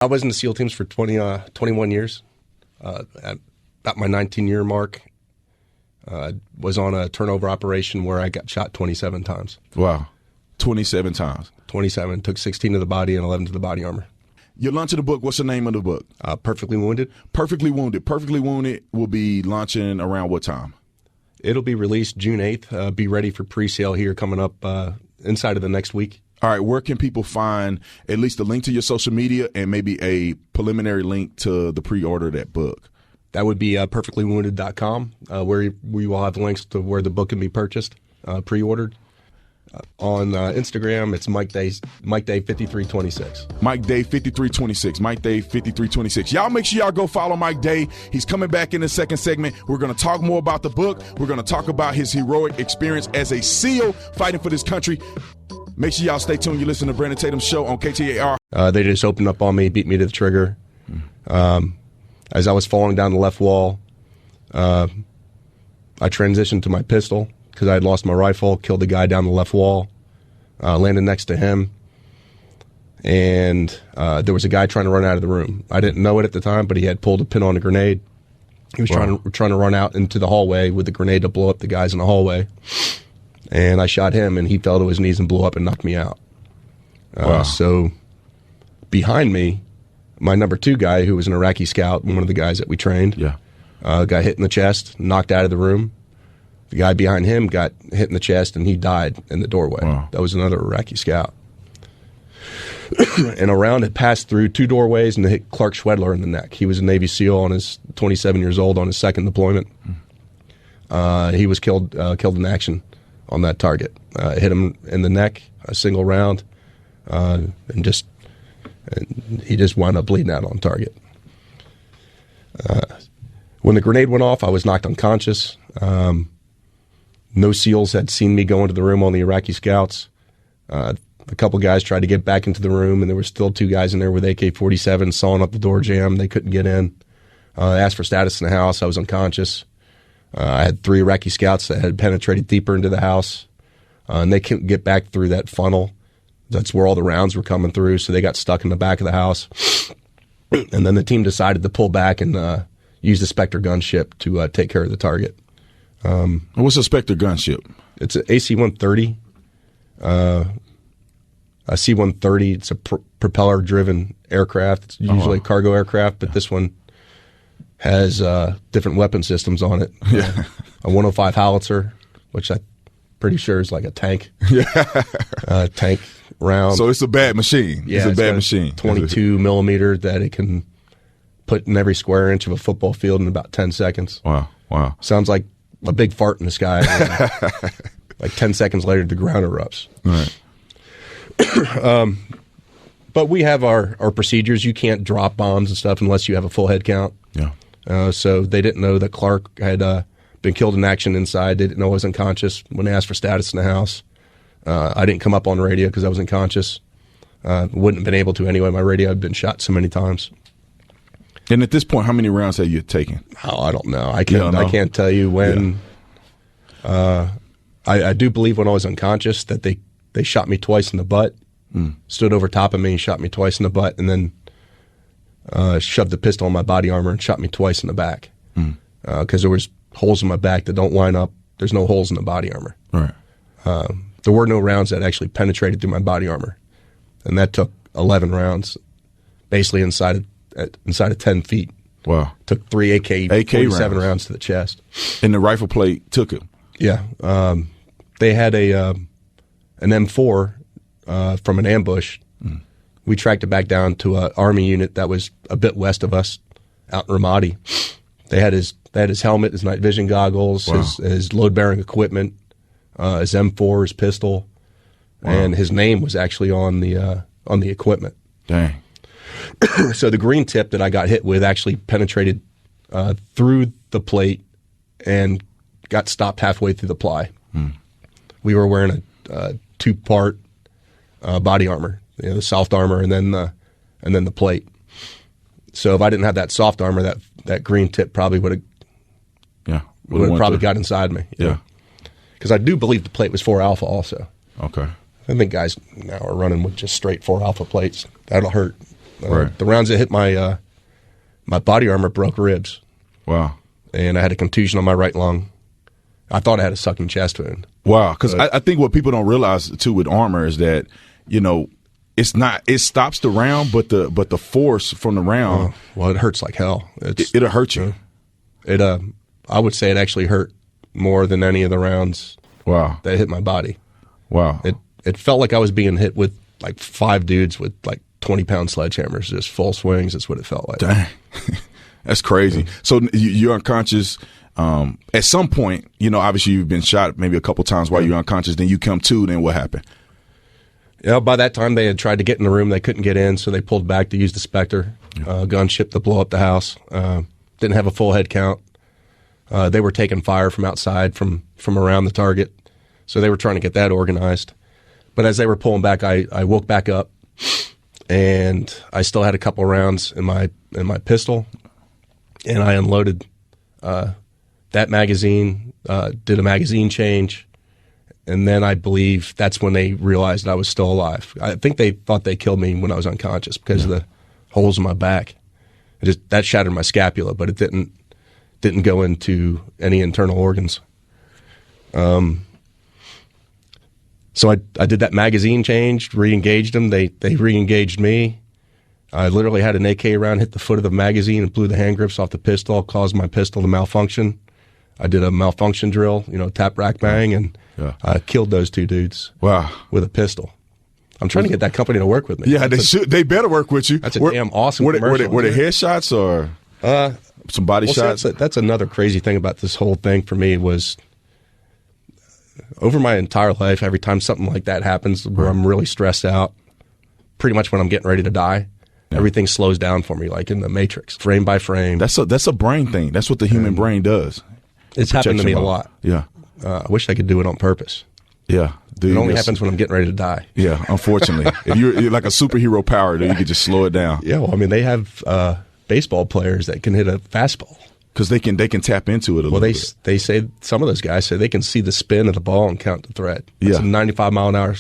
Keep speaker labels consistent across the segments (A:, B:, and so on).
A: I was in the SEAL teams for 21 years. At about my 19-year mark, was on a turnover operation where I got shot 27 times.
B: Wow. 27 times.
A: 27. Took 16 to the body and 11 to the body armor.
B: You're launching the book. What's the name of the book?
A: Perfectly Wounded.
B: Perfectly Wounded. Perfectly Wounded will be launching around what time?
A: It'll be released June 8th. Be ready for pre-sale here coming up inside of the next week.
B: All right. Where can people find at least a link to your social media and maybe a preliminary link to the pre-order of that book?
A: That would be perfectlywounded.com, where we will have links to where the book can be purchased, pre-ordered. On Instagram, it's Mike Day 5326.
B: Mike Day 5326. Mike Day 5326. Y'all make sure y'all go follow Mike Day. He's coming back in the second segment. We're going to talk more about the book. We're going to talk about his heroic experience as a SEAL fighting for this country. Make sure y'all stay tuned. You listen to Brandon Tatum's show on KTAR.
A: They just opened up on me, beat me to the trigger. As I was falling down the left wall, I transitioned to my pistol because I had lost my rifle, killed the guy down the left wall, landed next to him, and there was a guy trying to run out of the room. I didn't know it at the time, but he had pulled a pin on a grenade. He was trying to run out into the hallway with the grenade to blow up the guys in the hallway, and I shot him, and he fell to his knees and blew up and knocked me out. So behind me, my number 2 guy, who was an Iraqi scout, one of the guys that we trained, got hit in the chest, knocked out of the room. The guy behind him got hit in the chest, and he died in the doorway. That was another Iraqi scout. And a round had passed through 2 doorways and hit Clark Schwedler in the neck. He was a Navy SEAL on his 27 years old on his second deployment. He was killed in action on that target. Hit him in the neck, a single round, and he just wound up bleeding out on target. When the grenade went off, I was knocked unconscious. No SEALs had seen me go into the room on the Iraqi scouts. A couple guys tried to get back into the room, and there were still 2 guys in there with AK-47 sawing up the door jamb. They couldn't get in. I asked for status in the house. I was unconscious. I had 3 Iraqi scouts that had penetrated deeper into the house, and they couldn't get back through that funnel. That's where all the rounds were coming through, so they got stuck in the back of the house. And then the team decided to pull back and use the Spectre gunship to take care of the target.
B: What's a Spectre gunship?
A: It's an AC-130. A C-130, it's a propeller-driven aircraft. It's usually a cargo aircraft, but this one has different weapon systems on it. A 105 howitzer, which I'm pretty sure is like a tank. Tank round.
B: So it's a bad machine.
A: Yeah,
B: it's a bad machine.
A: 22 millimeter that it can put in every square inch of a football field in about 10 seconds.
B: Wow.
A: Sounds like a big fart in the sky. Like 10 seconds later, the ground erupts.
B: Right.
A: But we have our procedures. You can't drop bombs and stuff unless you have a full head count. So they didn't know that Clark had been killed in action inside. They didn't know I was unconscious when they asked for status in the house. I didn't come up on the radio because I was unconscious. Wouldn't have been able to anyway. My radio had been shot so many times.
B: And at this point, how many rounds have you taken?
A: Oh, I don't know. I can't tell you when. I do believe when I was unconscious that they shot me twice in the butt, stood over top of me and shot me twice in the butt, and then shoved the pistol in my body armor and shot me twice in the back. Because there was holes in my back that don't line up. There's no holes in the body armor.
B: Right.
A: There were no rounds that actually penetrated through my body armor, and that took 11 rounds, basically inside of 10 feet.
B: Wow.
A: Took 3 AK-47 rounds to the chest.
B: And the rifle plate took it.
A: Yeah. They had an M4 from an ambush. We tracked it back down to an Army unit that was a bit west of us, out in Ramadi. They had his helmet, his night vision goggles, his load-bearing equipment, his M4, his pistol, and his name was actually on the equipment.
B: Dang.
A: So the green tip that I got hit with actually penetrated through the plate and got stopped halfway through the ply. We were wearing a 2-part body armor, the soft armor and then the plate. So if I didn't have that soft armor, that green tip probably would have probably got inside me.
B: Yeah.
A: Because I do believe the plate was 4 alpha also.
B: Okay.
A: I think guys now are running with just straight 4 alpha plates. That'll hurt.
B: Right.
A: The rounds that hit my my body armor broke ribs.
B: Wow.
A: And I had a contusion on my right lung. I thought I had a sucking chest wound.
B: Wow. Because I think what people don't realize too with armor is that, you know, it stops the round, but the force from the round.
A: Well, it hurts like hell.
B: It'll hurt you.
A: I would say it actually hurt more than any of the rounds.
B: Wow.
A: That hit my body.
B: Wow.
A: It felt like I was being hit with like 5 dudes with like 20-pound sledgehammers, just full swings. That's what it felt like.
B: Dang. That's crazy. So you're unconscious. At some point, you know, obviously you've been shot maybe a couple times while you're unconscious. Then you come to. Then what happened?
A: Yeah, by that time they had tried to get in the room. They couldn't get in, so they pulled back to use the Spectre gunship to blow up the house. Didn't have a full head count. They were taking fire from outside, from around the target. So they were trying to get that organized. But as they were pulling back, I woke back up, and I still had a couple rounds in my pistol, and I unloaded that magazine, did a magazine change, and then I believe that's when they realized that I was still alive. I think they thought they killed me when I was unconscious because of the holes in my back. That shattered my scapula, but it didn't go into any internal organs. So I did that magazine change, re-engaged them. They re-engaged me. I literally had an AK round hit the foot of the magazine and blew the hand grips off the pistol, caused my pistol to malfunction. I did a malfunction drill, tap, rack, bang, and I killed those 2 dudes.
B: Wow.
A: With a pistol. I'm trying to get that company to work with me.
B: Yeah, they better work with you.
A: That's a damn awesome commercial.
B: Were they headshots or some body shots?
A: That's another crazy thing about this whole thing for me was over my entire life, every time something like that happens where I'm really stressed out, pretty much when I'm getting ready to die, everything slows down for me, like in the Matrix, frame by frame.
B: That's a brain thing. That's what the human brain does.
A: It's happened to me a lot.
B: Yeah.
A: I wish I could do it on purpose.
B: Yeah.
A: It only happens when I'm getting ready to die.
B: Yeah, unfortunately. If you're like a superhero power, then you can just slow it down.
A: Yeah, well, I mean, they have baseball players that can hit a fastball.
B: Because they can tap into it a little bit.
A: They say, some of those guys say they can see the spin of the ball and count the thread. It's a 95 mile an hour.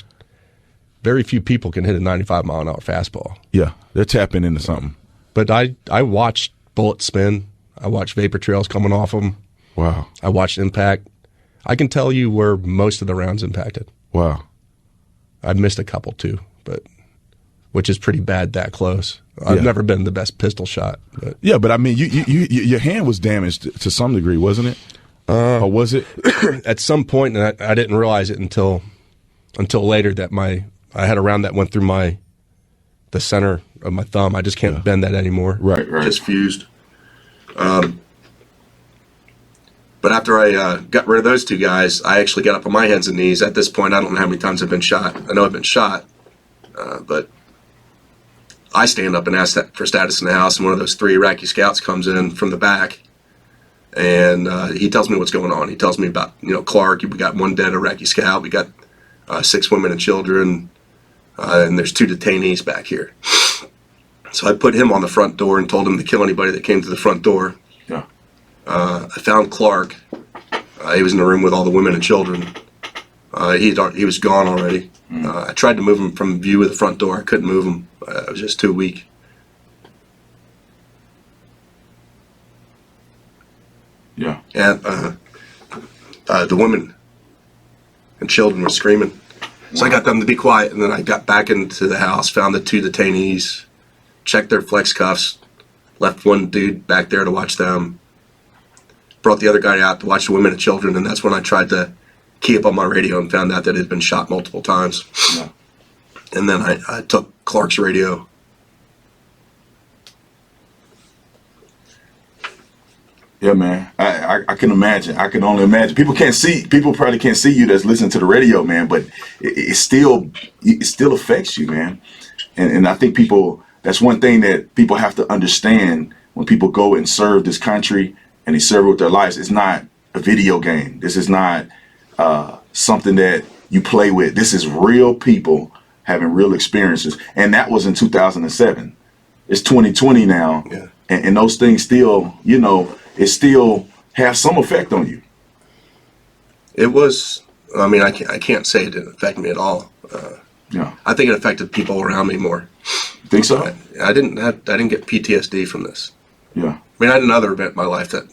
A: Very few people can hit a 95 mile an hour fastball.
B: Yeah, they're tapping into something.
A: But I watched bullets spin. I watched vapor trails coming off them.
B: Wow.
A: I watched impact. I can tell you where most of the rounds impacted.
B: Wow.
A: I've missed a couple too, which is pretty bad that close. I've never been the best pistol shot. But.
B: Yeah, but I mean, your hand was damaged to some degree, wasn't it? Or was it?
A: At some point, and I didn't realize it until later that I had a round that went through the center of my thumb. I just can't bend that anymore.
B: Right.
A: Just fused. But after I got rid of those 2 guys, I actually got up on my hands and knees. At this point, I don't know how many times I've been shot. I know I've been shot, but I stand up and ask for status in the house, and one of those 3 Iraqi scouts comes in from the back, and he tells me what's going on. He tells me about, Clark. We got 1 dead Iraqi scout. We got 6 women and children, and there's 2 detainees back here. So I put him on the front door and told him to kill anybody that came to the front door.
B: Yeah.
A: I found Clark. He was in the room with all the women and children. He was gone already. I tried to move him from view of the front door. I couldn't move him. I was just too weak.
B: Yeah.
A: And the women and children were screaming. So I got them to be quiet, and then I got back into the house, found the 2 detainees, checked their flex cuffs, left 1 dude back there to watch them, brought the other guy out to watch the women and children, and that's when I tried to key up on my radio and found out that it had been shot multiple times. Yeah. And then I took Clark's radio.
B: Yeah, man. I can imagine. I can only imagine. People probably can't see you that's listening to the radio, man, but it still affects you, man. And I think that's one thing that people have to understand when people go and serve this country and they serve with their lives. It's not a video game. This is not something that you play with. This is real people having real experiences. And that was in 2007. It's 2020 now.
A: Yeah.
B: And those things still, it still has some effect on you.
A: It was, I mean, I can't say it didn't affect me at all.
B: Yeah.
A: I think it affected people around me more.
B: Think so?
A: I didn't get PTSD from this.
B: Yeah.
A: I mean, I had another event in my life that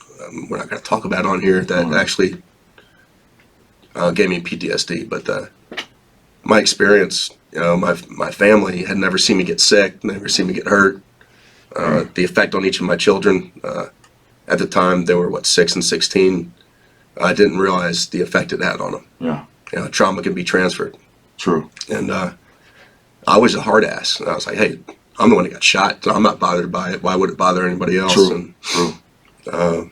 A: we're not going to talk about on here that actually gave me PTSD. But my experience, my family had never seen me get sick, never seen me get hurt. The effect on each of my children, at the time they were 6 and 16. I didn't realize the effect it had on them.
B: Yeah.
A: Trauma can be transferred.
B: True.
A: And I was a hard ass. And I was like, hey, I'm the one that got shot, so I'm not bothered by it. Why would it bother anybody else?
B: True.
A: And,
B: True.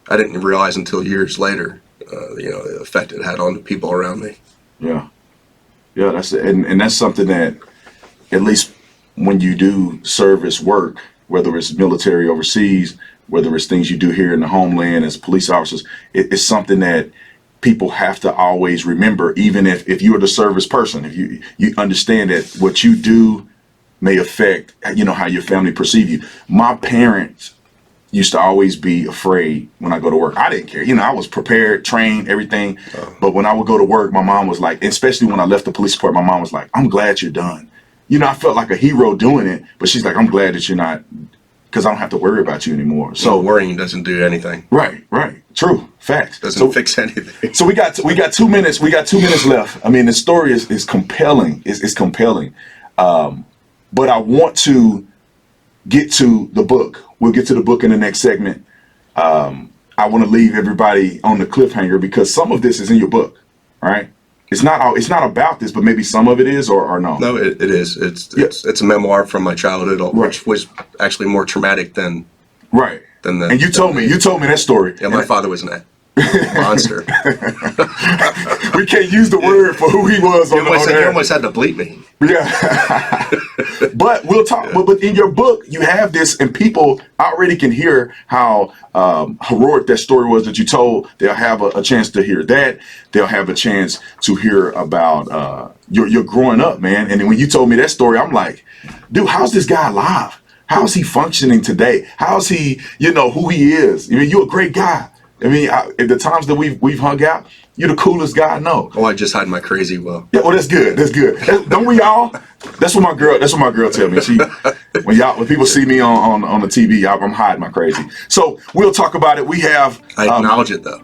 A: I didn't realize until years later, the effect it had on the people around me.
B: Yeah. Yeah, that's and that's something that, at least when you do service work, whether it's military overseas, whether it's things you do here in the homeland as police officers, it's something that people have to always remember, even if you're the service person, if you understand that what you do may affect, how your family perceive you. My parents used to always be afraid when I go to work. I didn't care. I was prepared, trained, everything. But when I would go to work, my mom was like, especially when I left the police department, my mom was like, I'm glad you're done. I felt like a hero doing it, but she's like, I'm glad that you're not, because I don't have to worry about you anymore. So
A: worrying doesn't do anything.
B: Right. True. Facts.
A: Doesn't fix anything.
B: So we got 2 minutes. We got 2 minutes left. I mean, the story is compelling. It's compelling. But I want to get to the book. We'll get to the book in the next segment. I want to leave everybody on the cliffhanger because some of this is in your book, right? It's not about this, but maybe some of it is, or no.
A: No, it is. It's a memoir from my childhood, which was actually more traumatic than the.
B: And you told me that story.
A: Yeah, my father was a monster.
B: We can't use the word for who he was on
A: air. You almost had to bleep me.
B: Yeah. But we'll talk. But in your book, you have this, and people already can hear how heroic that story was that you told. They'll have a chance to hear that. They'll have a chance to hear about your growing up, man. And then when you told me that story, I'm like, dude, how's this guy alive? How's he functioning today? How's he, who he is? You're a great guy. I mean, at the times that we've hung out, you're the coolest guy I know.
A: Oh, I just hide my crazy well.
B: Yeah, well, that's good. That's good. Don't we all? That's what my girl tell me. When people see me on the TV, I'm hiding my crazy. So we'll talk about it. We have.
A: I acknowledge it though.